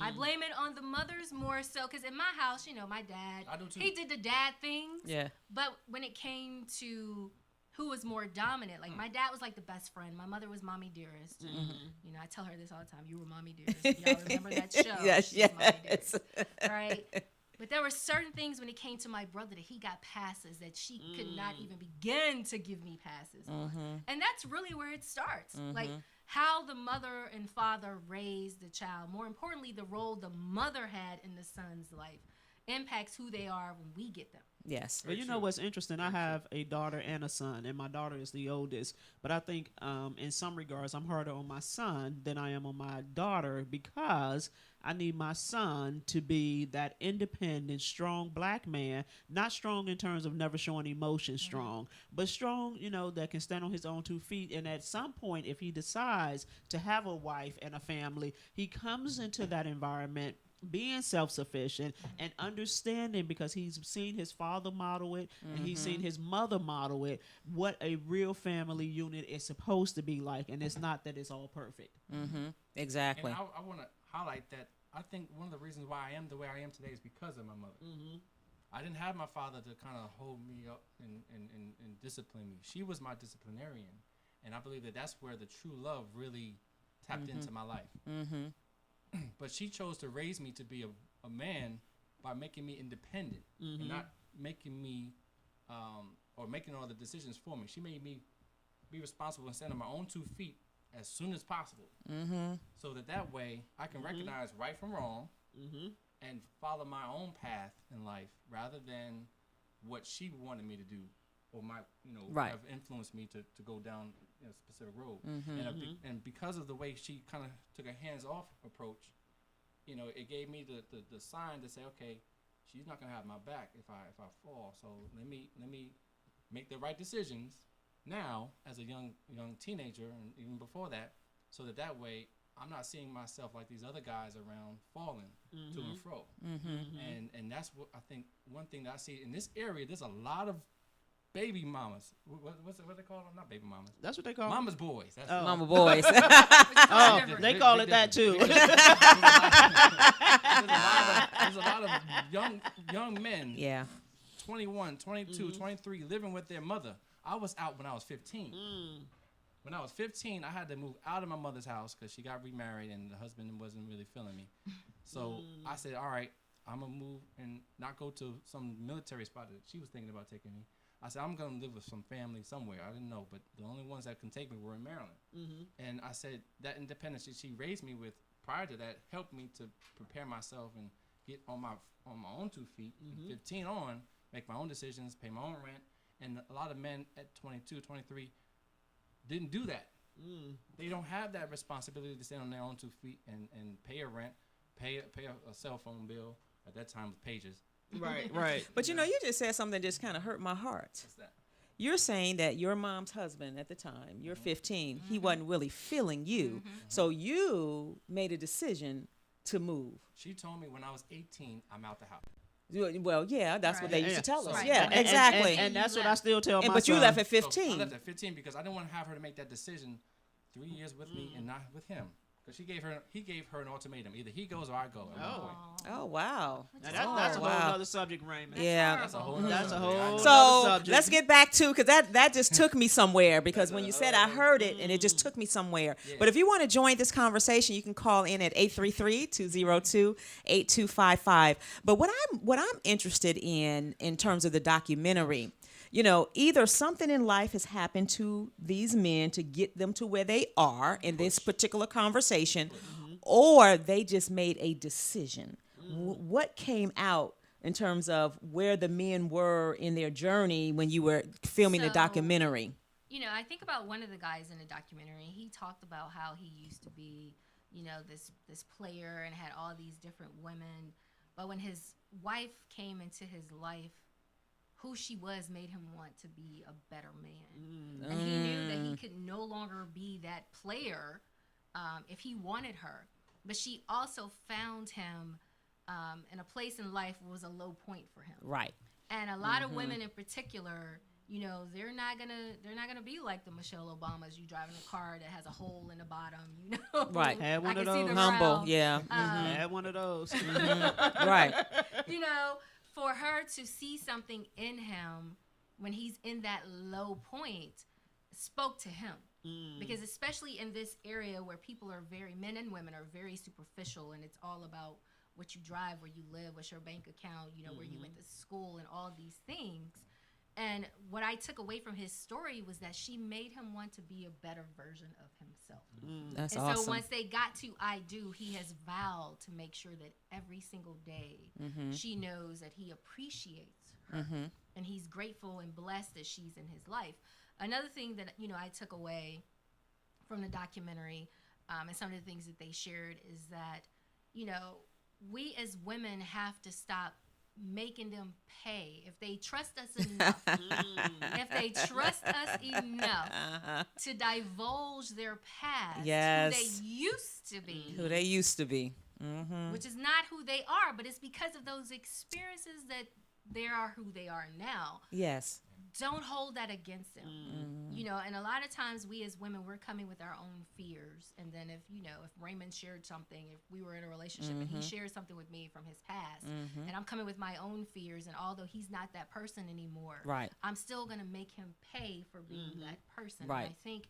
I blame it on the mothers more so because in my house, my dad, I do too. he did the dad things. Yeah. But when it came to who was more dominant, like my dad was like the best friend. My mother was mommy dearest. I tell her this all the time. You were mommy dearest. Y'all remember that show? Yes, She was mommy yes. dearest. Right? But there were certain things when it came to my brother that he got passes that she could not even begin to give me passes on. And that's really where it starts. Like how the mother and father raised the child. More importantly, the role the mother had in the son's life impacts who they are when we get them. Yes. But you know what's interesting? I have a daughter and a son, and my daughter is the oldest. But I think in some regards, I'm harder on my son than I am on my daughter because I need my son to be that independent, strong black man, not strong in terms of never showing emotion strong, but strong, that can stand on his own 2 feet. And at some point, if he decides to have a wife and a family, he comes into that environment being self-sufficient and understanding because he's seen his father model it and he's seen his mother model it, what a real family unit is supposed to be like. And it's not that it's all perfect. Exactly. And I want to highlight that I think one of the reasons why I am the way I am today is because of my mother. I didn't have my father to kind of hold me up and discipline me. She was my disciplinarian. And I believe that that's where the true love really tapped into my life. But she chose to raise me to be a man by making me independent and not making me or making all the decisions for me. She made me be responsible and stand on my own 2 feet as soon as possible, so that way I can recognize right from wrong and follow my own path in life rather than what she wanted me to do or might have influenced me to go down a specific road. And because of the way she kind of took a hands-off approach, it gave me the sign to say, okay, she's not gonna have my back if I fall. So let me make the right decisions now as a young teenager and even before that, so that way I'm not seeing myself like these other guys around falling to and fro. And that's what I think. One thing that I see in this area, there's a lot of baby mamas. What they call them? Not baby mamas. That's what they call Mama's boys. That's Mama boys. Oh, they call it that too. There's a lot of young men, Yeah. 21, 22, 23, living with their mother. I was out when I was 15. When I was 15, I had to move out of my mother's house because she got remarried and the husband wasn't really feeling me. So I said, all right, I'm going to move and not go to some military spot that she was thinking about taking me. I said, I'm going to live with some family somewhere. I didn't know, but the only ones that can take me were in Maryland. And I said, that independence that she raised me with prior to that helped me to prepare myself and get on my own 2 feet. From 15 on, make my own decisions, pay my own rent. And a lot of men at 22, 23 didn't do that. They don't have that responsibility to stand on their own 2 feet and pay a rent, pay a cell phone bill, at that time with pages. Right. But you just said something that just kind of hurt my heart. What's that? you're saying that your mom's husband at the time, you're 15, he wasn't really feeling you. So you made a decision to move. She told me when I was 18, I'm out the house. Well, yeah, that's what they used to tell us. Right. Yeah, And- exactly. And that's what I still tell my But you son. left at So I 15. left at 15 because I didn't want to have her to make that decision 3 years with me and not with him. Because he gave her an ultimatum. Either he goes or I go. At one point. Oh, wow. Now that's a whole wow. other subject, Raymond. Yeah. That's a whole. That's a nother whole subject. So another subject. let's get back to, because that just took me somewhere, because when you said I heard it and it just took me somewhere. Yeah. But if you want to join this conversation, you can call in at 833-202-8255. But what I'm interested in terms of the documentary, you know, either something in life has happened to these men to get them to where they are in this particular conversation, or they just made a decision. What came out in terms of where the men were in their journey when you were filming the So- documentary? You know, I think about one of the guys in the documentary. He talked about how he used to be, you know, this player and had all these different women. But when his wife came into his life, who she was made him want to be a better man. And he knew that he could no longer be that player if he wanted her. But she also found him in a place in life where was a low point for him. Right. And a lot of women in particular, you know, they're not gonna be like the Michelle Obamas. You driving a car that has a hole in the bottom, you know. Right. Had one I of can see those. the Humble, ground. yeah. Had one of those. Right. You know, for her to see something in him when he's in that low point spoke to him. Because especially in this area where people are men and women are very superficial, and it's all about what you drive, where you live, what's your bank account, you know, where you went to school and all these things. And what I took away from his story was that she made him want to be a better version of himself. That's And awesome. so once they got to I Do, he has vowed to make sure that every single day she knows that he appreciates her. And he's grateful and blessed that she's in his life. Another thing that, you know, I took away from the documentary and some of the things that they shared is that, you know, we as women have to stop making them pay. If they trust us enough, if they trust us enough to divulge their past, Yes. who they used to be, Who they used to be. which is not who they are, but it's because of those experiences that they are who they are now. Yes. Don't hold that against them. You know, and a lot of times we as women, we're coming with our own fears. And then if Raymond shared something, if we were in a relationship and he shared something with me from his past, and I'm coming with my own fears, and although he's not that person anymore, Right. I'm still going to make him pay for being that person. Right. And I think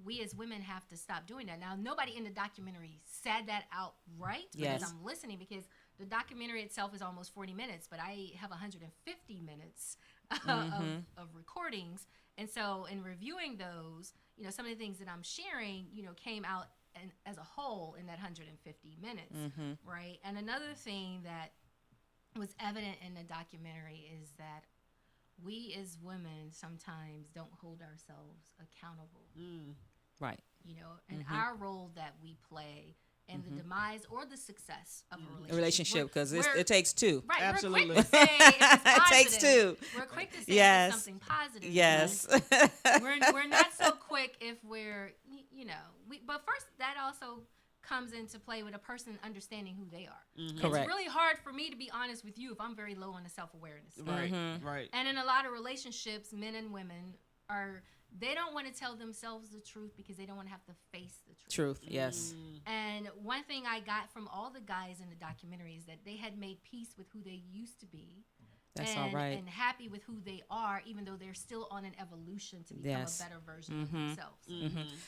we as women have to stop doing that. Now, nobody in the documentary said that outright because Yes. I'm listening, because the documentary itself is almost 40 minutes, but I have 150 minutes of recordings. And so in reviewing those, you know, some of the things that I'm sharing, you know, came out as a whole in that 150 minutes, right? And another thing that was evident in the documentary is that we as women sometimes don't hold ourselves accountable, Right. you know, and our role that we play in the demise or the success of a relationship. A relationship, because We're- it takes two. Right, Absolutely. we're quick to say if it's It takes positive. two. We're quick to say Yes. if it's something positive. Yes. but we're not so quick if we're, you know, but first that also comes into play with a person understanding who they are. Correct. It's really hard for me to be honest with you if I'm very low on the self-awareness. Right. Right. And in a lot of relationships, men and women they don't want to tell themselves the truth because they don't want to have to face the truth. Truth. Yes. And one thing I got from all the guys in the documentary is that they had made peace with who they used to be. That's all right. And happy with who they are, even though they're still on an evolution to become Yes. a better version of themselves.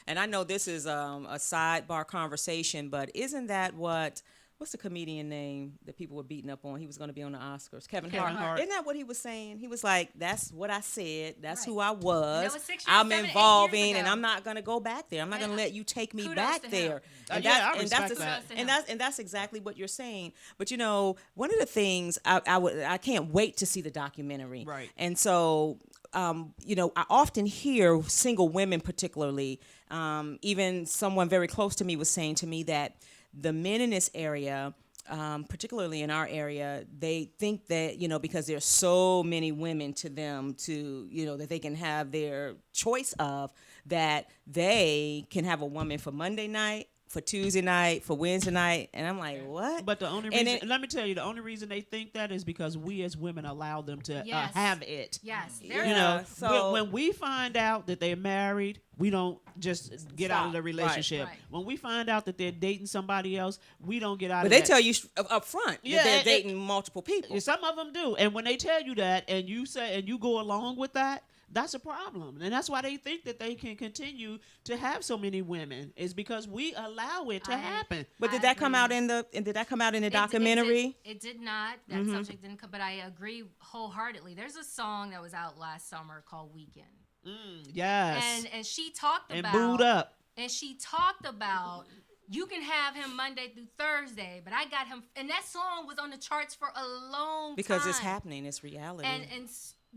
And I know this is a sidebar conversation, but isn't that what's the comedian name that people were beating up on? He was going to be on the Oscars. Kevin Hart. Isn't that what he was saying? He was like, that's what I said. That's Right. who I was. That was 6 years, I'm 7, 8 years evolving, ago. and I'm not going to go back there. I'm not going to let you take me Kudos back to him. there. And Yeah, I that's respect and that. that's and that's exactly what you're saying. But you know, one of the things I can't wait to see the documentary. Right. And so you know, I often hear single women, particularly, even someone very close to me was saying to me that the men in this area particularly in our area, they think that, because there's so many women to them that they can have their choice of, that they can have a woman for Monday night, for Tuesday night, for Wednesday night. And I'm like, what? But the only reason, let me tell you, the only reason they think that is because we as women allow them to Yes. have it. Yes. So when we find out that they're married, we don't just get out of the relationship. Right. When we find out that they're dating somebody else, we don't get out But of they that. tell you up front Yeah, that they're and- dating multiple people. Some of them do. And when they tell you that and you say, and you go along with that, that's a problem. And that's why they think that they can continue to have so many women, is because we allow it to happen. But did that come out in the documentary? It did not. That subject didn't come. But I agree wholeheartedly. There's a song that was out last summer called "Weekend," Yes. and she talked And about booed up. And she talked about you can have him Monday through Thursday, but I got him. And that song was on the charts for a long time Because it's happening. It's reality. And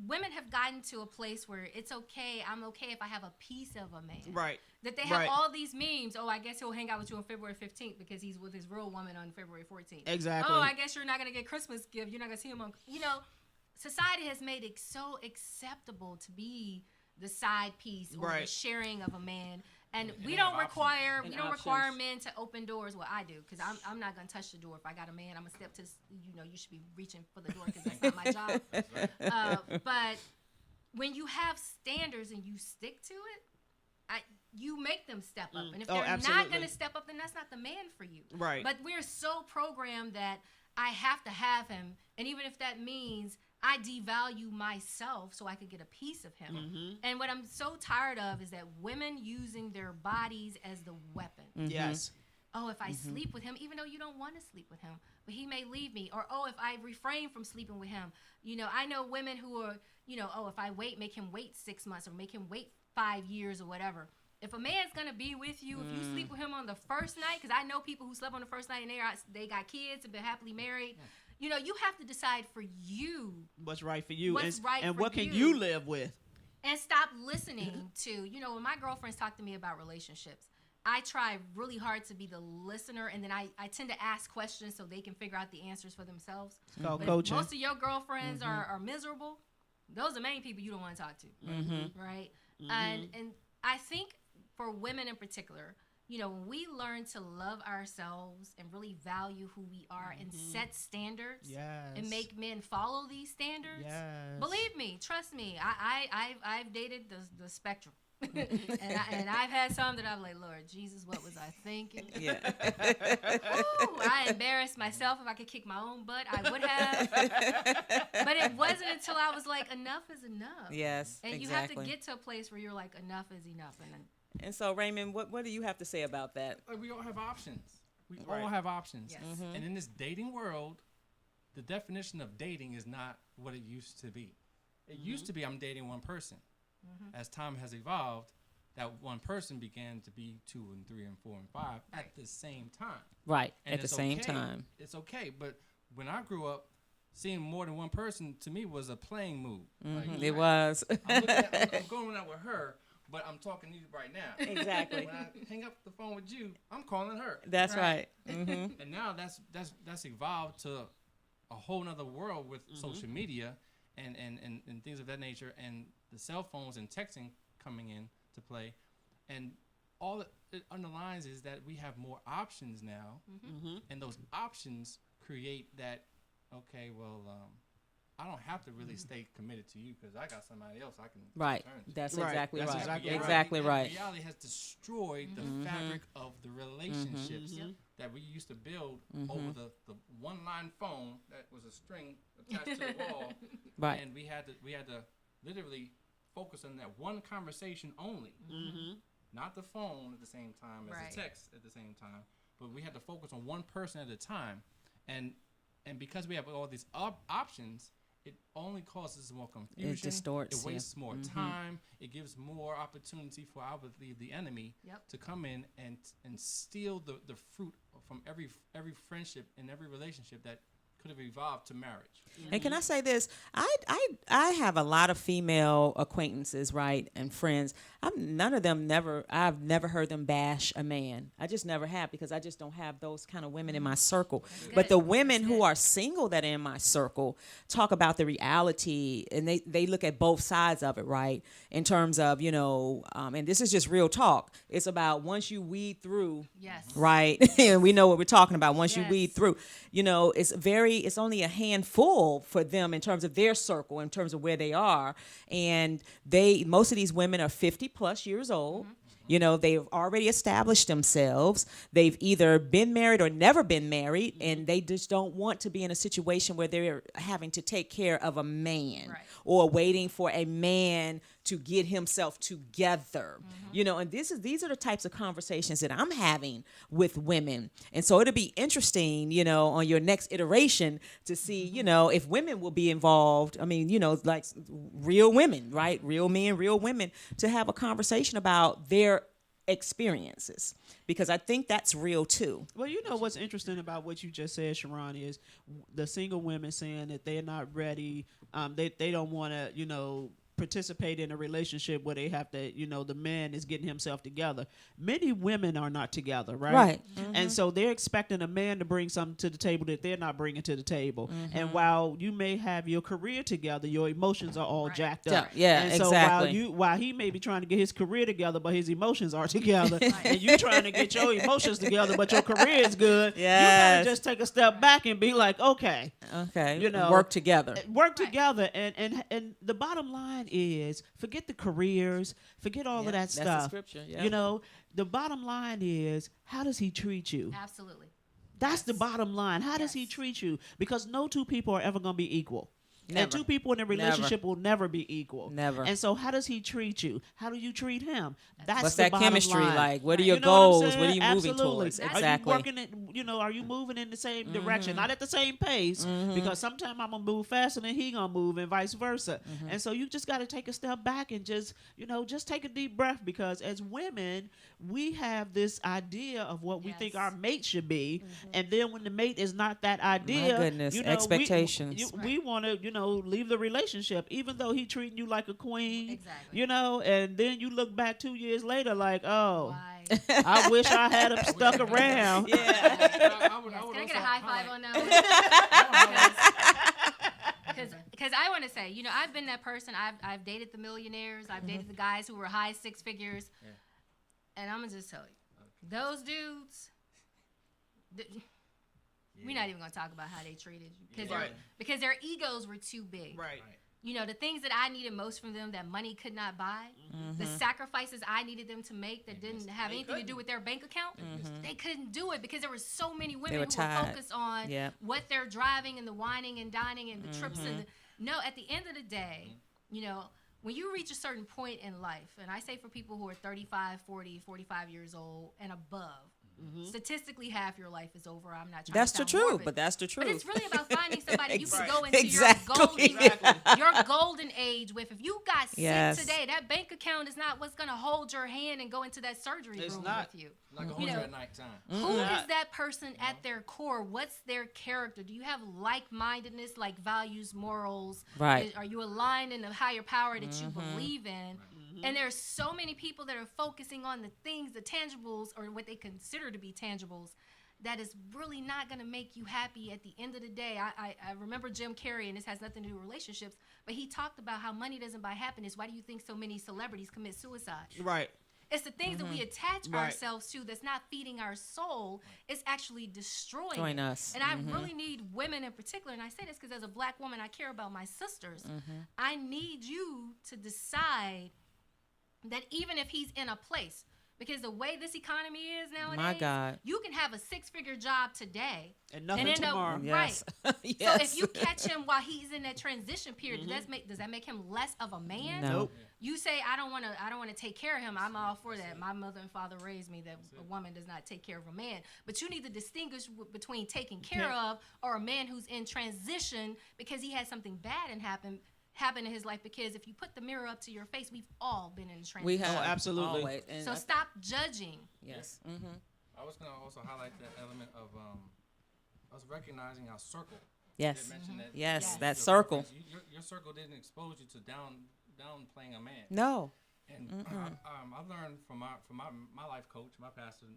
women have gotten to a place where it's okay. I'm okay if I have a piece of a man. Right. That they have Right. all these memes. Oh, I guess he'll hang out with you on February 15th because he's with his real woman on February 14th. Exactly. Oh, I guess you're not going to get Christmas gift. You're not going to see him on, society has made it so acceptable to be the side piece or the Right. sharing of a man. And we they don't have require options. men to open doors. Well, I do, because I'm not gonna touch the door. If I got a man, I'm gonna step to. You should be reaching for the door because that's not my job. But when you have standards and you stick to it, you make them step up. And if they're not absolutely. gonna step up, then that's not the man for you. Right. But we're so programmed that I have to have him, and even if that means I devalue myself so I could get a piece of him. Mm-hmm. And what I'm so tired of is that women using their bodies as the weapon. Yes. Oh, if I sleep with him, even though you don't want to sleep with him, but he may leave me. Or, oh, if I refrain from sleeping with him. I know women who are, oh, if I make him wait 6 months or make him wait 5 years or whatever. If a man's going to be with you, if you sleep with him on the first night, because I know people who slept on the first night and they got kids and been happily married. You have to decide for you What's right for you. What's right and for what can you. you live with? and stop listening to, when my girlfriends talk to me about relationships, I try really hard to be the listener, and then I tend to ask questions so they can figure out the answers for themselves. It's called But if coaching. most of your girlfriends are miserable, those are the main people you don't want to talk to, right? And I think for women in particular, when we learn to love ourselves and really value who we are and set standards and make men follow these standards, believe me, trust me, I've dated the spectrum. and I've had some that I'm like, Lord Jesus, what was I thinking? Yeah. Ooh, I embarrassed myself. If I could kick my own butt, I would have. But it wasn't until I was like, enough is enough. Yes, And exactly. you have to get to a place where you're like, enough is enough. And so, Raymond, what do you have to say about that? We all have options. We Right. all have options. Yes. And in this dating world, the definition of dating is not what it used to be. It used to be I'm dating one person. As time has evolved, that one person began to be 2 and 3 and 4 and 5 at the same time. Right, And at the it's same okay. time. It's okay. But when I grew up, seeing more than one person to me was a playing move. Like, It was. I'm going out with her, but I'm talking to you right now. Exactly. When I hang up the phone with you, I'm calling her. That's right. Mm-hmm. And now that's evolved to a whole nother world with social media and things of that nature, and the cell phones and texting coming in to play. And all it underlines is that we have more options now, and those options create that, okay, well, I don't have to really stay committed to you because I got somebody else I can Right. turn to. That's Right. exactly That's right. exactly right. Exactly right. Reality has destroyed the fabric of the relationships that we used to build over the one-line phone that was a string attached to the wall, Right. and we had to literally focus on that one conversation only, not the phone at the same time as Right. the text at the same time, but we had to focus on one person at a time, and because we have all these options, it only causes more confusion. distorts, It wastes more time. It gives more opportunity for, I believe, the enemy Yep. to come in and steal the fruit from every friendship and every relationship that could have evolved to marriage. And can I say this? I have a lot of female acquaintances, right, and friends. I've never heard them bash a man. I just never have, because I just don't have those kind of women in my circle. But the women who are single that are in my circle talk about the reality, and they look at both sides of it, right, in terms of, and this is just real talk. It's about once you weed through, right, and we know what we're talking about. Once you weed through, it's only a handful for them in terms of their circle, in terms of where they are. And most of these women are 50 plus years old. They've already established themselves. They've either been married or never been married, and they just don't want to be in a situation where they're having to take care of a man or waiting for a man to get himself together. And these are the types of conversations that I'm having with women. And so it'll be interesting, on your next iteration to see, if women will be involved. I mean, like real women, right? Real men, real women, to have a conversation about their experiences, because I think that's real too. Well, what's interesting about what you just said, Sharon, is the single women saying that they're not ready. They don't want to, participate in a relationship where they have to, the man is getting himself together. Many women are not together, right? Right. And so they're expecting a man to bring something to the table that they're not bringing to the table. And while you may have your career together, your emotions are all jacked up. Yeah, and so exactly. while he may be trying to get his career together, but his emotions are together, and you trying to get your emotions together, but your career is good, you gotta just take a step back and be like, okay, work together. Together. And the bottom line is, forget the careers, forget all of that stuff. That's the scripture, the bottom line is, how does he treat you? Absolutely. That's the bottom line. How does he treat you? Because no two people are ever going to be equal. Never. And two people in a relationship will never be equal. Never. And so how does he treat you? How do you treat him? That's What's the that bottom chemistry line. like? What are your You know what I'm goals? What are you saying? moving Absolutely. towards? Exactly. Are you working are you moving in the same direction? Not at the same pace, because sometimes I'm going to move faster than he going to move, and vice versa. And so you just got to take a step back and just take a deep breath, because as women, we have this idea of what we think our mate should be. And then when the mate is not that idea, my goodness, expectations. We want to, leave the relationship, even though he treating you like a queen. Exactly. And then you look back 2 years later like, oh, Why? I wish I had him stuck around. Can I get a high five on that one? Because I want to say, I've been that person. I've dated the millionaires. I've dated the guys who were high six figures. And I'm going to just tell you, those dudes, we're not even going to talk about how they treated you. Because their egos were too big. Right. The things that I needed most from them that money could not buy, the sacrifices I needed them to make that didn't have anything to do with their bank account, they couldn't do it, because there were so many women who were focused on what they're driving and the whining and dining and the trips. No, at the end of the day, when you reach a certain point in life, and I say for people who are 35, 40, 45 years old and above, statistically half your life is over. I'm not trying that's to sound the truth, morbid, but that's the truth. But it's really about finding somebody you can go into Exactly. your golden age with. If you got sick today, that bank account is not what's going to hold your hand and go into that surgery room with you. Not gonna hold you at nighttime. Who is that person at their core? What's their character? Do you have like-mindedness, like values, morals? Right. Are you aligned in the higher power that you believe in? And there's so many people that are focusing on the things, the tangibles, or what they consider to be tangibles, that is really not going to make you happy at the end of the day. I remember Jim Carrey, and this has nothing to do with relationships, but he talked about how money doesn't buy happiness. Why do you think so many celebrities commit suicide? Right. It's the things that we attach ourselves to that's not feeding our soul. It's actually destroying us. And I really need women in particular, and I say this because as a black woman, I care about my sisters. I need you to decide that even if he's in a place, because the way this economy is nowadays, my God, you can have a six-figure job today and nothing end tomorrow. Up, right. So if you catch him while he's in that transition period, does that make him less of a man? No. Nope. You say I don't want to take care of him. I'm all for that. My mother and father raised me that a woman does not take care of a man. But you need to distinguish between taking care of or a man who's in transition because he had something bad happen in his life. Because if you put the mirror up to your face, we've all been in transition. We have. Absolutely. Always. So stop judging. Yes. I was going to also highlight that element of us recognizing our circle. Yes. You had mentioned that Yes, Yes. that your circle. reference, your circle didn't expose you to downplaying a man. No. And I learned from my life coach, my pastor,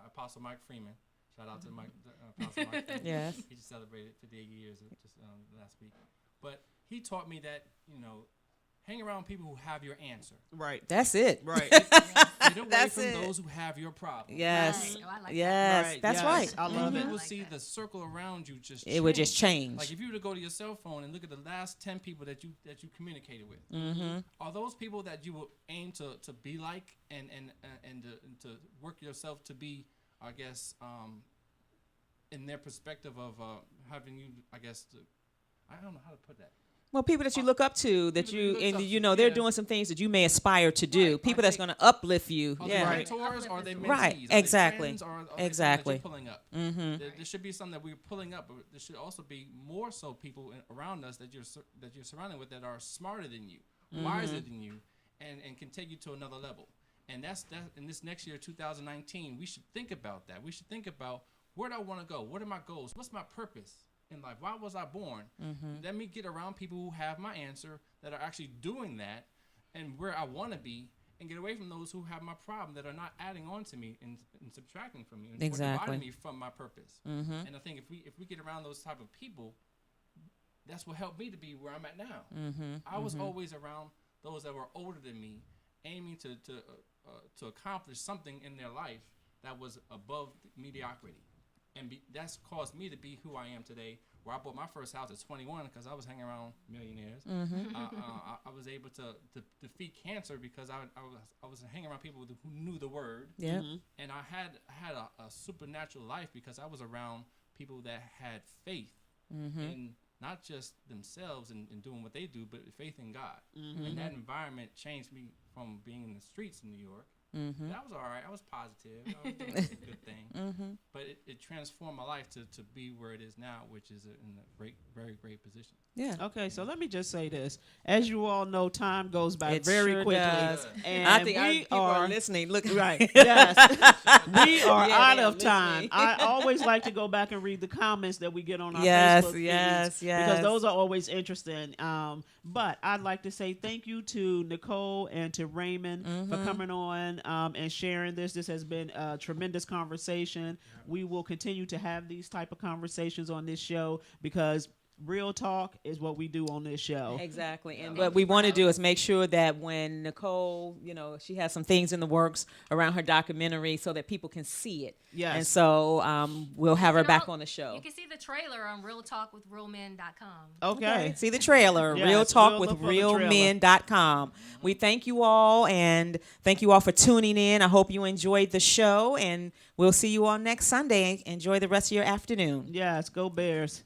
Apostle Mike Freeman. Shout out to Apostle Mike Freeman. Yes. He just celebrated 58 years just last week. But he taught me that, hang around people who have your answer. Right. That's it. Right. Get away That's from it. those who have your problem. Yes. Right. Oh, I like that. Yes. Right, That's yes. right. I love You it. will like see that. the circle around you just It would just change. Like if you were to go to your cell phone and look at the last 10 people that you communicated with, are those people that you will aim to be like and to work yourself to be, I guess, in their perspective of having you, I guess, I don't know how to put that. Well, people that you look up to, that People you that you look and up you to, know they're yeah. doing some things that you may aspire to do. Right. People Are that's they- going to uplift you. Are Yeah. they mentors? Or are they mentees? Right, Are they exactly. friends, or are they something Exactly. that you're pulling up? There should be something that we're pulling up, but there should also be more so people around us that you're surrounded with that are smarter than you, wiser than you, and can take you to another level. And that's in this next year, 2019, we should think about that. We should think about, where do I want to go? What are my goals? What's my purpose in life? Why was I born? Let me get around people who have my answer, that are actually doing that, and where I want to be, and get away from those who have my problem, that are not adding on to me and subtracting from me, and Exactly. dividing me from my purpose. And I think if we get around those type of people, that's what helped me to be where I'm at now. I was always around those that were older than me, aiming to accomplish something in their life that was above mediocrity. And that's caused me to be who I am today, where I bought my first house at 21 because I was hanging around millionaires. I was able to defeat cancer because I was hanging around people who knew the word. Yeah. And I had a supernatural life because I was around people that had faith in not just themselves and doing what they do, but faith in God. And that environment changed me from being in the streets in New York. That was all right. I was positive. I was doing a good thing. But it transformed my life to be where it is now, which is in a great, very great position. Yeah. Okay, so let me just say this. As you all know, time goes by It very sure quickly. does. And I think we people are listening. Look. Right. Yes. We are Yeah, out they're of time. listening. I always like to go back and read the comments that we get on our Yes, Facebook feeds, yes. because those are always interesting. But I'd like to say thank you to Nicole and to Raymond for coming on and sharing this. This has been a tremendous conversation. We will continue to have these type of conversations on this show because real talk is what we do on this show. Exactly. And what we want to do is make sure that when Nicole, she has some things in the works around her documentary so that people can see it. Yes. And so we'll have her back on the show. You can see the trailer on realtalkwithrealmen.com. Okay. See the trailer, Yes, Real we'll Talk look with for the trailer. realmen.com. We thank you all, and thank you all for tuning in. I hope you enjoyed the show, and we'll see you all next Sunday. Enjoy the rest of your afternoon. Yes, go Bears.